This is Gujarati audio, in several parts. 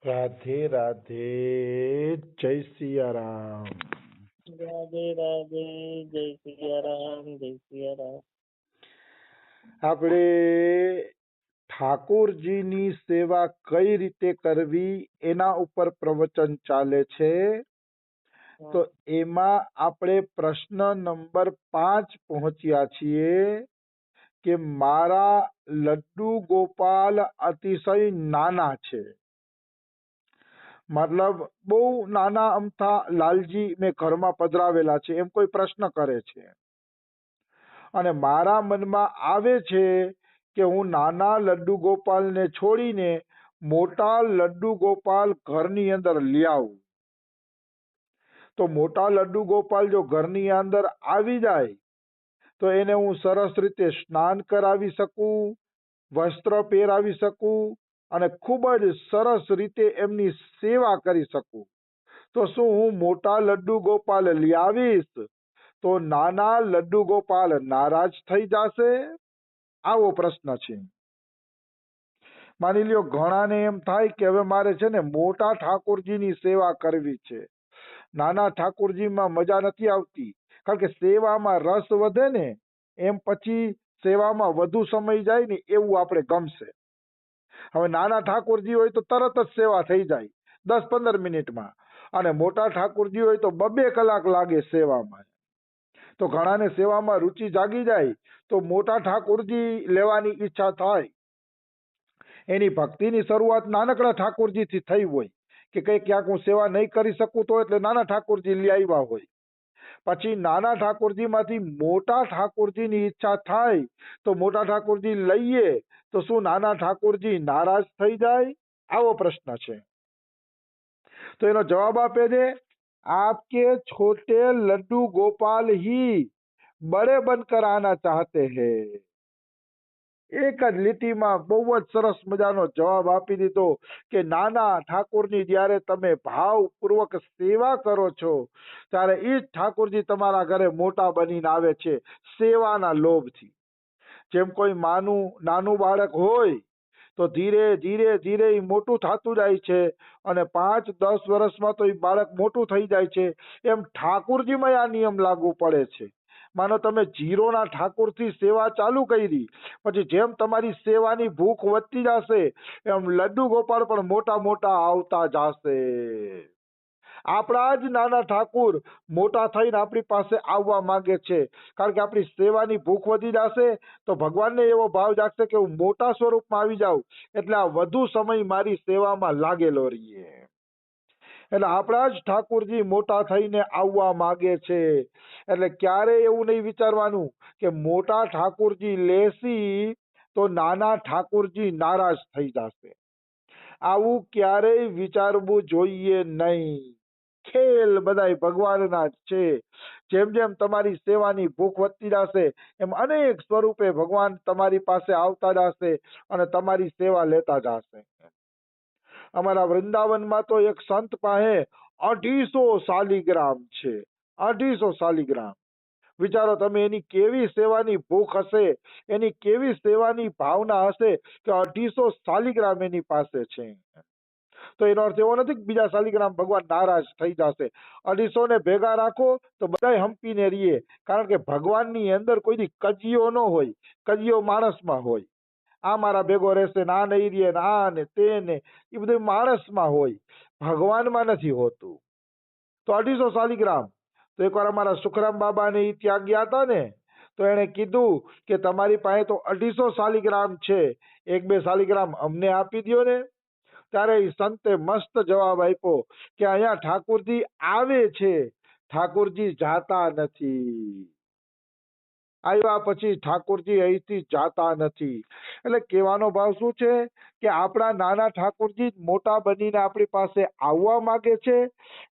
राधे राधे जय सिया राम। राधे राधे जय सियाराम जय सियाराम। આપણે ઠાકોરજીની સેવા કઈ રીતે કરવી એના ઉપર પ્રવચન ચાલે છે. તો એમાં આપણે પ્રશ્ન નંબર 5 પહોંચ્યા છીએ કે મારા લડ્ડુ ગોપાલ અતિશય નાના છે. મતલબ બહુ નાના અમથા લાલજી મેં ઘરમાં પધરાવેલા છે એમ કોઈ પ્રશ્ન કરે છે અને મારા મનમાં આવે છે કે હું નાના લડ્ડુ ગોપાલને છોડીને મોટા લડ્ડુ ગોપાલ ઘરની અંદર લઈ આવું. તો મોટા લડ્ડુ ગોપાલ જો ઘરની અંદર આવી જાય તો એને હું સરસ રીતે સ્નાન કરાવી શકું, વસ્ત્ર પહેરાવી શકું અને ખૂબ જ સરસ રીતે એમની સેવા કરી શકું. તો શું હું મોટા લડ્ડુ ગોપાલ લઈ આવીશ તો નાના લડ્ડુ ગોપાલ નારાજ થઈ જશે? આવો પ્રશ્ન છે. માની લ્યો ઘણાને એમ થાય કે હવે મારે છે ને મોટા ઠાકોરજીની સેવા કરવી છે, નાના ઠાકોરજીમાં મજા નથી આવતી, કારણ કે સેવામાં રસ વધે ને એમ પછી સેવામાં વધુ સમય જાય ને એવું આપણે ગમશે. હવે નાના ઠાકોરજી હોય તો તરત જ સેવા થઈ જાય 10-15 મિનિટમાં, અને મોટા ઠાકોરજી હોય તો 2-2 કલાક લાગે સેવામાં. તો ઘણાને સેવામાં રુચિ જાગી જાય તો મોટા ઠાકોરજી લેવાની ઈચ્છા થાય. એની ભક્તિની શરૂઆત નાનકડા ઠાકોરજીથી થઈ હોય કે કઈ ક્યાંક હું સેવા નહીં કરી શકું તો એટલે નાના ઠાકોરજી લઈ આવ્યા હોય. પછી નાના ઠાકોરજીમાંથી મોટા ઠાકોરજીની ઈચ્છા થાય તો મોટા ઠાકોરજી લઈએ તો શું નાના ઠાકોરજી નારાજ થઈ જાય? આવો પ્રશ્ન છે. તો એનો જવાબ આપે છે, आपके छोटे लड्डू गोपाल ही बड़े बनकर आना चाहते हैं. એક જ લીટીમાં બહુ જ સરસ મજાનો જવાબ આપી દીધો કે નાના ઠાકોરની જ્યારે તમે ભાવપૂર્વક સેવા કરો છો ત્યારે એ જ ઠાકોરજી તમારા ઘરે મોટા બનીને આવે છે સેવાના લોભથી. જેમ કોઈ નાનું બાળક હોય તો ધીરે ધીરે ધીરે એ મોટું થતું જાય છે અને 5-10 વર્ષમાં તો એ બાળક મોટું થઈ જાય છે. એમ ઠાકોરજીમાં આ નિયમ લાગુ પડે છે. માનો તમે જીરોના ઠાકોરથી સેવા ચાલુ કરી, પછી જેમ તમારી સેવાની ભૂખ વધતી જશે એમ લડ્ડુ ગોપાળ પણ મોટા મોટા આવતા જશે. આપણા જ નાના ઠાકુર મોટા થઈને આપણી પાસે આવવા માંગે છે, કારણ કે આપણી સેવાની ભૂખ વધી જશે તો ભગવાનને એવો ભાવ જાગશે કે હું મોટા સ્વરૂપમાં આવી જાઉં એટલે આ વધુ સમય મારી સેવામાં લાગેલો રહીએ. એટલે આપણા જ ઠાકુરજી મોટા થઈને આવવા માંગે છે. એટલે ક્યારેય એવું નહીં વિચારવાનું કે મોટા ઠાકુરજી લેસી તો નાના ઠાકુરજી નારાજ થઈ જશે. આવું ક્યારેય વિચારવું જોઈએ નહીં. ખેલ બધાય ભગવાનના જ છે. જેમ જેમ તમારી સેવાની ભૂખ વધતી જશે એમ અનેક સ્વરૂપે ભગવાન તમારી પાસે આવતા જશે અને તમારી સેવા લેતા જશે. અમારા વૃંદાવનમાં તો એક સંત પાસે 250 શાલિગ્રામ છે. 250 શાલિગ્રામ. વિચારો તમે એની કેવી સેવાની ભૂખ હશે, એની કેવી સેવાની ભાવના હશે કે 250 શાલિગ્રામ એની પાસે છે. તો એનો અર્થ એવો નથી કે બીજા શાલિગ્રામ ભગવાન નારાજ થઈ જશે. 250 ને ભેગા રાખો તો બધાય હંપીને રહીએ, કારણ કે ભગવાનની અંદર કોઈ દી કજિયો ન હોય, કજિયો માણસમાં હોય. આ મારા ભેગો રહેશે ને આ નહીં રહે ને આ ને તે ને એ બધું માણસમાં હોય, ભગવાનમાં નથી હોતું. તો 250 શાલિગ્રામ. તો એકવાર અમારા સુખરામ બાબાને એ ત્યાં ગયા હતા ને તો એણે કીધું કે તમારી પાસે તો 250 શાલિગ્રામ છે, 1-2 શાલિગ્રામ અમને આપી દો ને. ત્યારે એ સંતે મસ્ત જવાબ આપ્યો કે અહીંયા ઠાકોરજી આવે છે, ઠાકોરજી જાતા નથી. આવ્યા પછી ઠાકોરજી અહીંથી જાતા નથી. એટલે કહેવાનો ભાવ શું છે કે આપણા નાના ઠાકોરજી મોટા બનીને આપણી પાસે આવવા માંગે છે.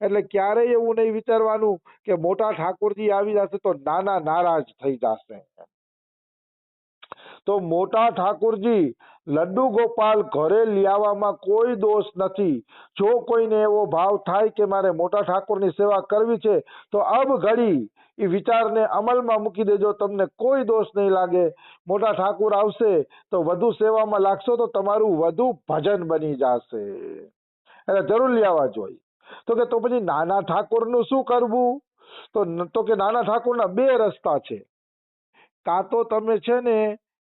એટલે ક્યારેય એવું નહીં વિચારવાનું કે મોટા ઠાકોરજી આવી જશે તો નાના નારાજ થઈ જશે. તો મોટા ઠાકોરજી લડ્ડુ ગોપાલ ઘરે લઈ આવવામાં કોઈ દોષ નથી. જો કોઈને એવો ભાવ થાય કે મારે મોટા ઠાકોરની સેવા કરવી છે તો અબ ઘડી એ વિચારને અમલમાં મૂકી દેજો, તમને કોઈ દોષ નહીં લાગે. મોટા ઠાકુર આવશે તો વધુ સેવામાં લાગશો તો તમારું વધુ ભજન બની જશે. એટલે જરૂર લઈ આવવા જોઈએ. તો કે તો પછી નાના ઠાકોરનું શું કરવું? તો કે નાના ઠાકોરના બે રસ્તા છે. કાં તો તમે છે ને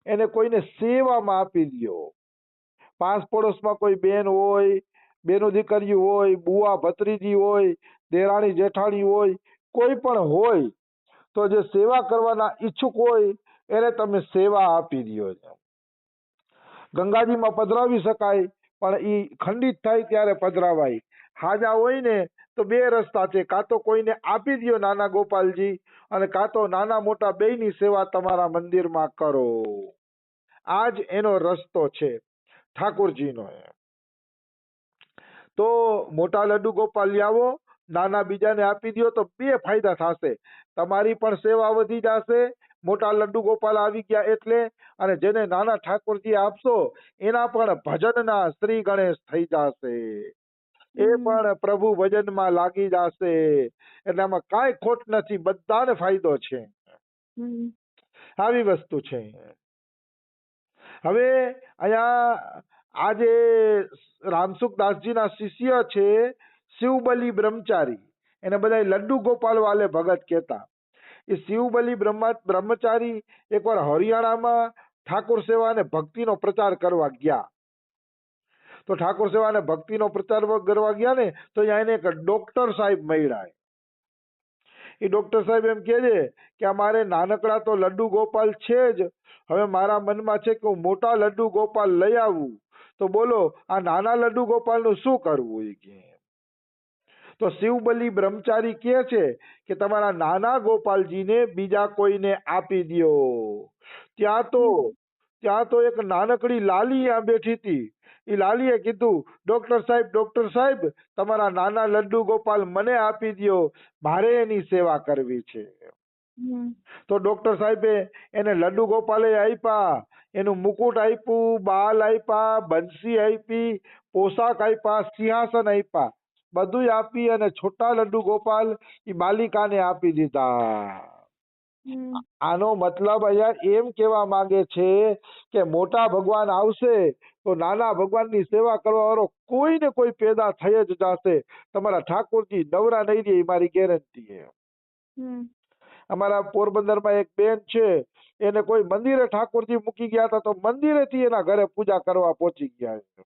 એને કોઈને સેવામાં આપી દો. પાસ પડોશમાં કોઈ બેન હોય, બેનો દીકરીઓ હોય, બુઆ ભત્રીજી હોય, દેરાણી જેઠાણી હોય, કોઈ પણ હોય, તો જે સેવા કરવાના ઈચ્છુક હોય એને તમે સેવા આપી દો. ગંગાજીમાં પધરાવી શકાય, પણ એ ખંડિત થાય ત્યારે પધરાવાય. હાજા હોય ને તો બે રસ્તા છે. કાં તો કોઈને આપી દો નાના ગોપાલજી, અને કાં તો નાના મોટા બેયની સેવા તમારા મંદિરમાં કરો. આ જ એનો રસ્તો છે ઠાકોરજીનો. તો મોટા લડ્ડુ ગોપાલ લાવો, નાના બીજાને આપી દો, તો બે ફાયદા થશે. તમારી પણ સેવા વધી જશે, મોટા લડ્ડુ ગોપાલ આવી ગયા એટલે, અને જેને નાના ઠાકોરજી આપશો એના પણ ભજનના શ્રી ગણેશ થઈ જશે. એ પણ પ્રભુ ભજનમાં લાગી જશે. એટલે આમાં કાંઈ ખોટ નથી, બધાને ફાયદો છે. આવી વસ્તુ છે. હવે અહીંયા આજે રામસુખદાસજીના શિષ્ય છે શિવબલી બ્રહ્મચારી, એને બધા લડ્ડુ ગોપાલ વાલે ભગત કહેતા. એ શિવબલી બ્રહ્મચારી એકવાર હરિયાણામાં ઠાકોર સેવા અને ભક્તિનો પ્રચાર કરવા ગયા. તો ઠાકોર સેવા અને ભક્તિનો પ્રચાર કરવા ગયા ને, તો અહીંયા એને એક ડોક્ટર સાહેબ મળ્યા. એ ડોક્ટર સાહેબ એમ કહે છે કે અમારે નાનકડા તો લડ્ડુ ગોપાલ છે જ, હવે મારા મનમાં છે કે હું મોટા લડ્ડુ ગોપાલ લઈ આવું. તો બોલો આ નાના લડ્ડુ ગોપાલનું શું કરવું? એ કે તો શિવબલી બ્રહ્મચારી કહે છે કે તમારા નાના ગોપાલજીને બીજા કોઈને આપી દો. ત્યાં તો એક નાનકડી લાલી ત્યાં બેઠી હતી. એ લાલીએ કીધું, ડોક્ટર સાહેબ તમારા નાના લડ્ડુ ગોપાલ મને આપી દો, મારે એની સેવા કરવી છે. તો ડોક્ટર સાહેબે એને લડ્ડુ ગોપાલે આપ્યા, એનું મુકુટ આપ્યું, બાલ આપ્યા, બંસી આપી, પોશાક આપ્યા, સિંહાસન આપ્યા, બધું આપી અને છોટા લડ્ડુ ગોપાલ એ બાલિકાને આપી દીધા. આનો મતલબ અહીંયા એમ કહેવા માંગે છે કે મોટા ભગવાન આવશે તો નાના ભગવાનની સેવા કરવા વાળો કોઈ ને કોઈ પેદા થઈ જ જશે. તમારા ઠાકોરજી નવરા નહીં રહે, એ મારી ગેરંટી છે. અમારા પોરબંદરમાં એક બેન છે, એને કોઈ મંદિરે ઠાકોરજી મૂકી ગયા હતા, તો મંદિરેથી એના ઘરે પૂજા કરવા પહોંચી ગયા છે.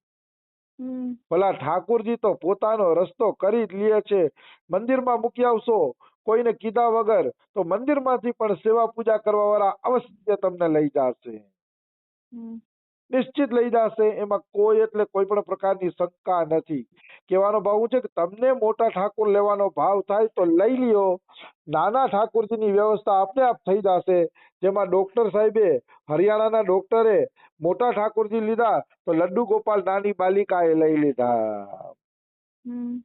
ભલા ઠાકોરજી તો પોતાનો રસ્તો કરી જ લે છે. મંદિરમાં મૂકી આવશો કોઈને કીધા વગર, તો મંદિરમાંથી પણ સેવા પૂજા કરવા વાળા અવશ્ય તમને લઈ જશે, નિશ્ચિત લઈ જશે. એમાં કોઈ પણ પ્રકારની શંકા નથી. કહેવાનો ભાવ છે કે તમને મોટા ઠાકોર લેવાનો ભાવ થાય તો લઈ લ્યો, નાના ઠાકોરજીની વ્યવસ્થા આપને આપ થઈ જશે. જેમાં ડોક્ટર સાહેબે, હરિયાણાના ડોક્ટરે મોટા ઠાકોરજી લીધા, તો લડ્ડુ ગોપાલ નાની બાલિકાએ લઈ લીધા.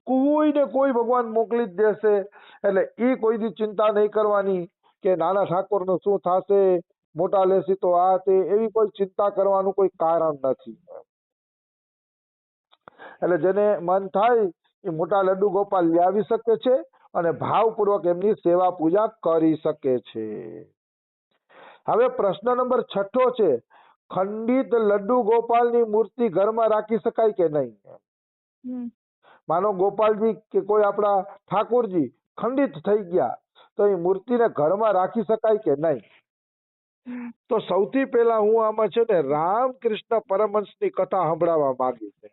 કોઈને કોઈ ભગવાન મોકલી જ દેશે. એટલે એ કોઈ દી ચિંતા નહીં કરવાની કે નાના ઠાકોરનું શું થશે, મોટા લેસી તો આ તે, એવી કોઈ ચિંતા કરવાનું કોઈ કારણ નથી. એટલે જેને મન થાય એ મોટા લડ્ડુ ગોપાલ લાવી શકે છે અને ભાવપૂર્વક એમની સેવા પૂજા કરી શકે છે. હવે પ્રશ્ન નંબર 6 છે, ખંડિત લડ્ડુ ગોપાલની મૂર્તિ ઘરમાં રાખી શકાય કે નહીં? માનો ગોપાલજી કે કોઈ આપણા ઠાકોરજી ખંડિત થઈ ગયા, તો એ મૂર્તિને ઘરમાં રાખી શકાય કે નહીં? તો સૌથી પહેલા હું આમાં છે ને રામકૃષ્ણ પરમહંસની કથા સંભળાવવા માંગી છે.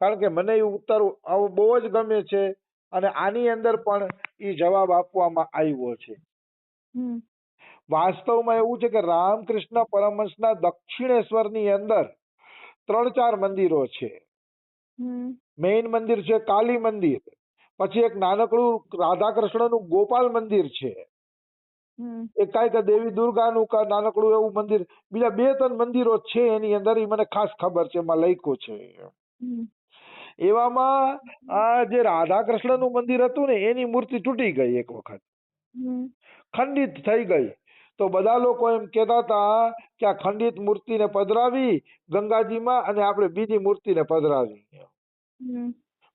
કારણ કે મને એ ઉત્તર આવો બહુ જ ગમે છે, અને આની અંદર પણ એ જવાબ આપવામાં આવ્યો છે. વાસ્તવમાં એવું છે કે રામકૃષ્ણ પરમહંસના દક્ષિણેશ્વરની અંદર 3-4 મંદિરો છે. મેઇન મંદિર છે કાલી મંદિર, પછી એક નાનકડું રાધાકૃષ્ણનું ગોપાલ મંદિર છે, એક કાંઈક દેવી દુર્ગાનું નાનકડું એવું મંદિર, બીજા 2-3 મંદિરો છે એની અંદર, એ મને ખાસ ખબર છે, એમાં લખ્યું છે. એવામાં આ જે રાધાકૃષ્ણનું મંદિર હતું ને, એની મૂર્તિ તૂટી ગઈ એક વખત, ખંડિત થઈ ગઈ. તો બધા લોકો એમ કહેતા હતા કે આ ખંડિત મૂર્તિને પધરાવી ગંગાજીમાં અને આપણે બીજી મૂર્તિને પધરાવી.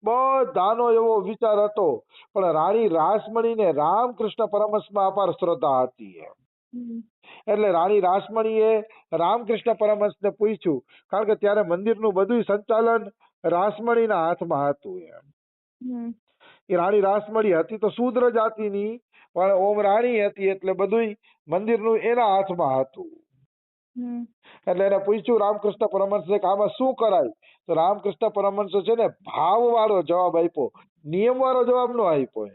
બધાનો એવો વિચાર હતો, પણ રાણી રાસમણીને રામકૃષ્ણ પરમહંસમાં અપાર શ્રદ્ધા હતી. એટલે રાણી રાસમણીએ રામકૃષ્ણ પરમહંસને પૂછ્યું, કારણ કે ત્યારે મંદિરનું બધું સંચાલન રાસમણીના હાથમાં હતું એમ. હમ એ રાણી રાસમણી હતી તો શૂદ્ર જાતિની, પણ ઓમ રાણી હતી એટલે બધુંય મંદિરનું એના હાથમાં હતું. હમ એટલે એને પૂછ્યું રામકૃષ્ણ પરમહંસે કે આમાં શું કરાય? તો રામકૃષ્ણ પરમહંસે છે ને ભાવ વાળો જવાબ આપ્યો, નિયમ વાળો જવાબ નો આપ્યો.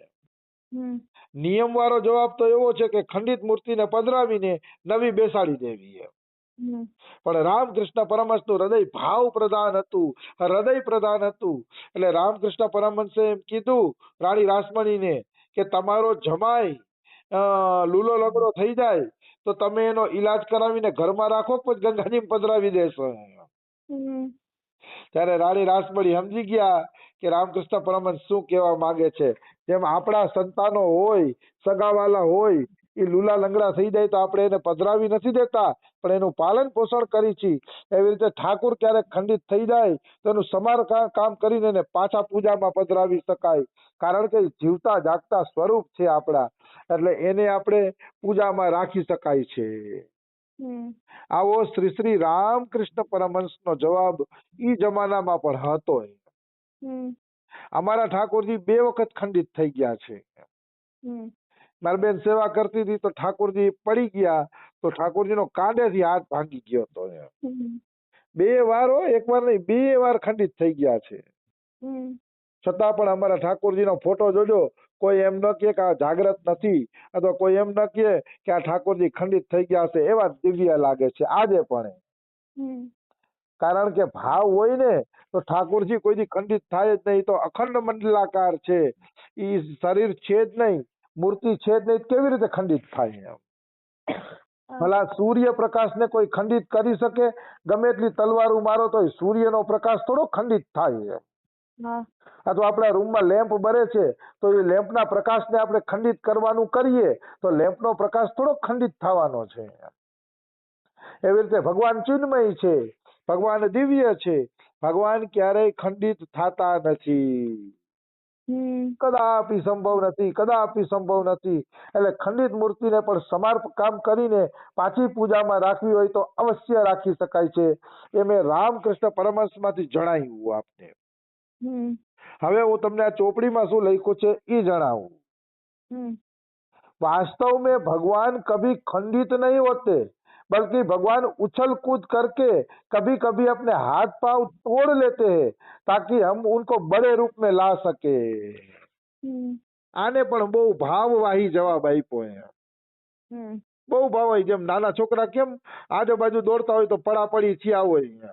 હમ નિયમ વાળો જવાબ તો એવો છે કે ખંડિત મૂર્તિને પધરાવીને નવી બેસાડી દેવી એમ. હમ પણ રામકૃષ્ણ પરમહંસનું હૃદય ભાવ પ્રધાન હતું, હૃદય પ્રધાન હતું. એટલે રામકૃષ્ણ પરમહંસે એમ કીધું રાણી રાસમણીને કે તમારો જમાઈ લૂલો લંગડો થઈ જાય તો તમે એનો ઈલાજ કરાવીને ઘરમાં રાખો કે પછી ગંગાજીમાં પધરાવી દેશો. હમ ત્યારે રાણી રાસમણી સમજી ગયા કે રામકૃષ્ણ પરમહંસ શું કહેવા માંગે છે. જેમ આપણા સંતાનો હોય, સગાવાલા હોય, એ લુલા લંગડા થઈ જાય તો આપણે એને પધરાવી નથી દેતા, પણ એનું પાલન પોષણ કરી છીએ. એવી રીતે ઠાકુર ક્યારેક ખંડિત થઈ જાય તો એનું સમારકામ કરીને એને પાછા પૂજામાં પધરાવી શકાય, કારણ કે જીવતા જાગતા સ્વરૂપ છે આપણા, એટલે એને આપણે પૂજામાં રાખી શકાય છે. આવો શ્રી શ્રી રામકૃષ્ણ પરમહંસનો જવાબ ઈ જમાનામાં પણ હતો. અમારા ઠાકોરજી 2 વખત ખંડિત થઈ ગયા છે. મારી બેન સેવા કરતી હતી તો ઠાકોરજી પડી ગયા તો ઠાકોરજીનો કાંડેથી હાથ ભાંગી ગયો હતો. 2 વાર, એક વાર નહીં, 2 વાર ખંડિત થઈ ગયા છે. છતાં પણ અમારા ઠાકોરજીનો ફોટો જોજો, કોઈ એમ ન કહે કે આ જાગ્રત નથી, અથવા કોઈ એમ ન કહે કે આ ઠાકોરજી ખંડિત થઈ ગયા છે. એવા દિવ્ય લાગે છે આજે પણ. કારણ કે ભાવ હોય ને તો ઠાકોરજી કોઈ દી ખંડિત થાય જ નહીં. તો અખંડ મંડલાકાર છે, ઈ શરીર છે જ નહીં, મૂર્તિ છે જ નહીં, કેવી રીતે ખંડિત થાય? ભલા સૂર્યપ્રકાશ ને કોઈ ખંડિત કરી શકે? ગમે એટલી તલવારો મારો તો સૂર્યનો પ્રકાશ થોડો ખંડિત થાય. અથવા આપણા રૂમમાં લેમ્પ બળે છે તો એ લેમ્પના પ્રકાશને આપણે ખંડિત કરવાનું કરીએ તો લેમ્પનો પ્રકાશ થોડો ખંડિત થવાનો છે. એવી રીતે ભગવાન ચિન્મય છે, ભગવાન દિવ્ય છે, ભગવાન ક્યારેય ખંડિત થતા નથી. કદાપી સંભવ નથી, કદાપી સંભવ નથી. એટલે ખંડિત મૂર્તિને પણ સમારકામ કરીને પાછી પૂજામાં રાખવી હોય તો અવશ્ય રાખી શકાય છે. એ મેં રામકૃષ્ણ પરમહંસમાંથી જણાવ્યું આપને. હવે હું તમને આ ચોપડીમાં શું લખ્યું છે એ જણાવું. वास्तव में भगवान कभी खंडित नहीं होते, बल्कि भगवान उछल कूद करके कभी कभी अपने हाथ पांव तोड़ लेते हैं ताकि हम उनको बड़े रूप में ला सके. આને પણ બહુ ભાવવાહી જવાબ આપ્યો. બહુ ભાવ, જેમ નાના છોકરા કેમ આજુબાજુ દોડતા હોય તો પડાપડી થયા હોય.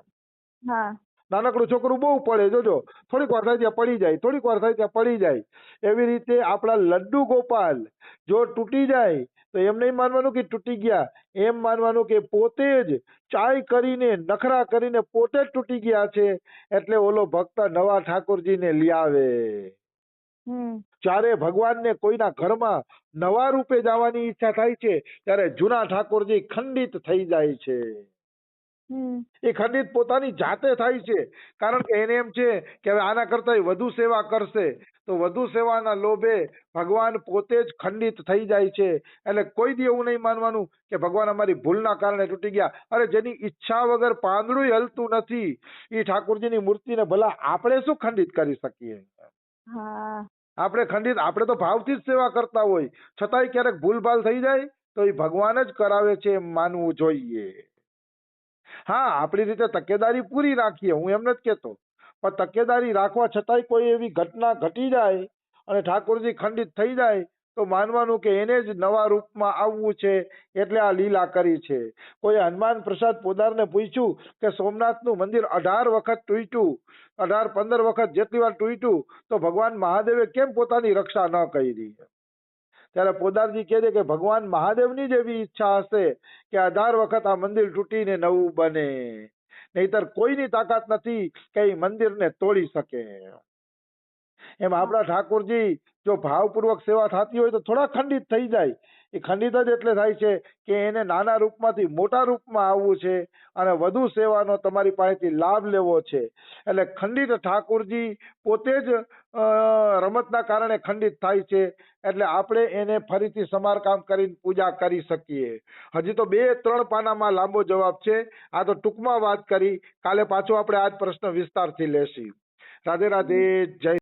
નાનકડું છોકરું બહુ પડે, જોજો થોડીક વાર થાય ત્યાં પડી જાય, થોડીક વાર થાય ત્યાં પડી જાય. એવી રીતે આપણા લડ્ડુ ગોપાલ જો તૂટી જાય તો એમ નહીં માનવાનું કે તૂટી ગયા, એમ માનવાનું કે પોતે જ ચાય કરીને નખરા કરીને પોતે જ તૂટી ગયા છે. એટલે ઓલો ભક્ત નવા ઠાકોરજીને લઈ આવે. જ્યારે ભગવાનને કોઈના ઘરમાં નવા રૂપે જવાની ઈચ્છા થાય છે ત્યારે જૂના ઠાકોરજી ખંડિત થઈ જાય છે. એ ખંડિત પોતાની જાતે થાય છે, કારણ કે એને એમ છે કે હવે આના કરતા વધુ સેવા કરશે તો વધુ સેવાના લોભે ભગવાન પોતે જ ખંડિત થઈ જાય છે. એટલે કોઈ દી એવું નહીં માનવાનું કે ભગવાન અમારી ભૂલના કારણે તૂટી ગયા. અરે જેની ઈચ્છા વગર પાંદડું હલતું નથી એ ઠાકોરજીની મૂર્તિને ભલા આપણે શું ખંડિત કરી શકીએ? આપણે ખંડિત, આપણે તો ભાવથી જ સેવા કરતા હોય, છતાંય ક્યારેક ભૂલભાલ થઈ જાય તો એ ભગવાન જ કરાવે છે એમ માનવું જોઈએ. હા, આપણી રીતે તકેદારી પૂરી રાખીએ, હું એમ નથી કહેતો, પણ તકેદારી રાખવા છતાંય કોઈ એવી ઘટના ઘટી જાય અને ઠાકોરજી ખંડિત થઈ જાય તો માનવાનું કે એને જ નવા રૂપમાં આવવું છે એટલે આ લીલા કરી છે. કોઈ હનુમાન પ્રસાદ પોદારને પૂછ્યું કે સોમનાથનું મંદિર 18 વખત તૂટ્યું, 18-15 વખત જેટલી વાર તૂટ્યું તો ભગવાન મહાદેવે કેમ પોતાની રક્ષા ન કરી? ત્યારે પોદારજી કહે છે કે ભગવાન મહાદેવની જ એવી ઈચ્છા હશે કે 18 વખત આ મંદિર તૂટીને નવું બને, નહીતર કોઈની તાકાત નથી કે એ મંદિરને તોડી શકે. એમ આપણા ઠાકોરજી જો ભાવપૂર્વક સેવા થતી હોય તો થોડા ખંડિત થઈ જાય. એ ખંડિત જ એટલે થાય છે કે એને નાના રૂપમાંથી મોટા રૂપમાં આવવું છે અને વધુ સેવાનો તમારી પાસેથી લાભ લેવો છે. એટલે ખંડિત ઠાકોરજી પોતે જ રમતના કારણે ખંડિત થાય છે. એટલે આપણે એને ફરીથી સમારકામ કરીને પૂજા કરી શકીએ. હજી તો 2-3 પાનામાં લાંબો જવાબ છે, આ તો ટૂંકમાં વાત કરી. કાલે પાછો આપણે આ જ પ્રશ્ન વિસ્તારથી લેશી. રાધે રાધે. જય